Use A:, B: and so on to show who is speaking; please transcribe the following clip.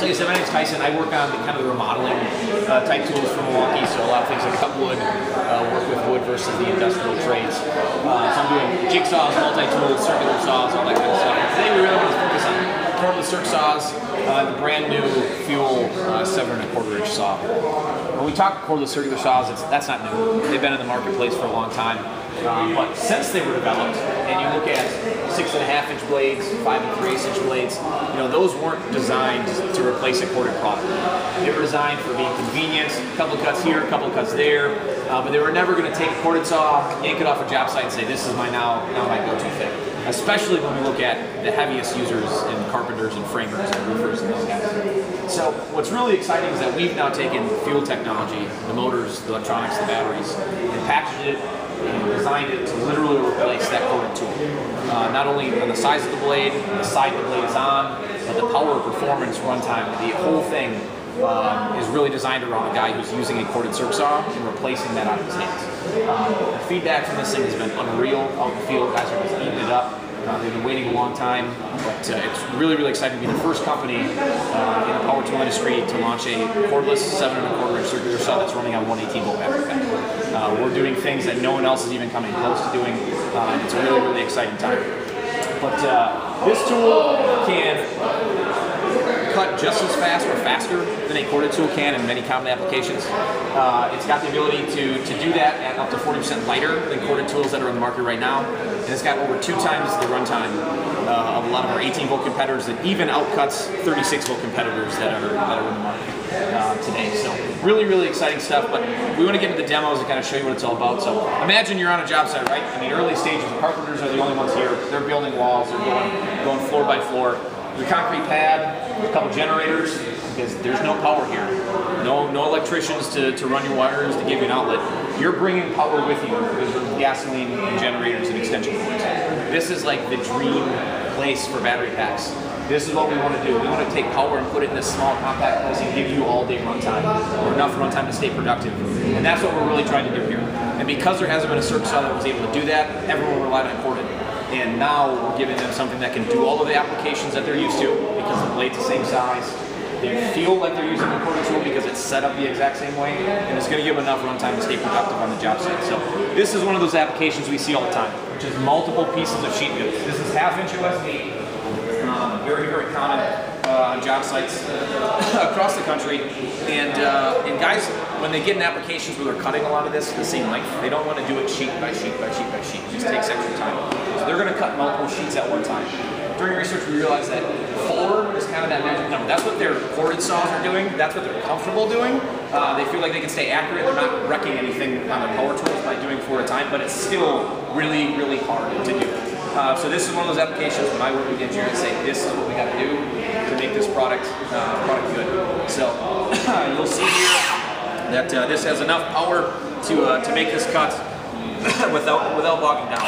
A: So like I said, my name's Tyson. I work on kind of the remodeling type tools for Milwaukee, so a lot of things like cut wood, work with wood versus the industrial trades. So I'm doing jigsaws, multi-tools, circular saws, all that kind of stuff. Today we really want to focus on cordless circ saws, the brand new FUEL 7 1/4 inch saw. When we talk cordless circular saws, that's not new. They've been in the marketplace for a long time. But since they were developed, and you look at 6.5 inch blades, 5 3/8 inch blades, you know, those weren't designed to replace a corded product. They were designed for being convenient, a couple of cuts here, a couple of cuts there, but they were never going to take a corded saw, yank it off a job site and say, this is my now my go-to thing. Especially when we look at the heaviest users in carpenters and framers and roofers and those guys. So what's really exciting is that we've now taken FUEL technology, the motors, the electronics, the batteries, and packaged it and designed it to literally replace that corded tool. Not only on the size of the blade, the side the blade is on, but the power, performance, runtime, the whole thing is really designed around a guy who's using a corded circ saw and replacing that out of his hands. The feedback from this thing has been unreal out in the field. Guys are just eating it up. They've been waiting a long time, but it's really, really exciting to be the first company in the power tool industry to launch a cordless 7 1/4 inch circular saw that's running on 118 volt battery pack. We're doing things that no one else is even coming close to doing, and it's a really, really exciting time. But this tool can cut just as fast or faster than a corded tool can in many common applications. It's got the ability to do that at up to 40% lighter than corded tools that are on the market right now. And it's got over 2 times the runtime of a lot of our 18 volt competitors that even outcuts 36 volt competitors that are in the market today. So really, really exciting stuff, but we want to get into the demos and kind of show you what it's all about. So imagine you're on a job site, right? In the early stages, the carpenters are the only ones here. They're building walls, they're going floor by floor. Your concrete pad, a couple generators, because there's no power here. No electricians to run your wires, to give you an outlet. You're bringing power with you because of gasoline and generators and extension cords. This is like the dream place for battery packs. This is what we want to do. We want to take power and put it in this small compact place and give you all day runtime, or enough runtime to stay productive. And that's what we're really trying to do here. And because there hasn't been a circ saw that was able to do that, everyone relied on corded. And now we're giving them something that can do all of the applications that they're used to because the blade's the same size. They feel like they're using a corded tool because it's set up the exact same way, and it's going to give them enough runtime to stay productive on the job site. So this is one of those applications we see all the time, which is multiple pieces of sheet goods. This is 1/2 inch USB, very, very common on job sites across the country. And guys, when they get in applications where they're cutting a lot of this the same length, they don't want to do it sheet by sheet by sheet by sheet. It just takes extra time. So they're going to cut multiple sheets at one time. During research, we realized that 4 is kind of that magic number. That's what their corded saws are doing. That's what they're comfortable doing. They feel like they can stay accurate. They're not wrecking anything on their power tools by doing 4 at a time, but it's still really, really hard to do. So this is one of those applications when I work with engineers and say, this is what we got to do to make this product good. So you'll see here that this has enough power to make this cut without bogging down.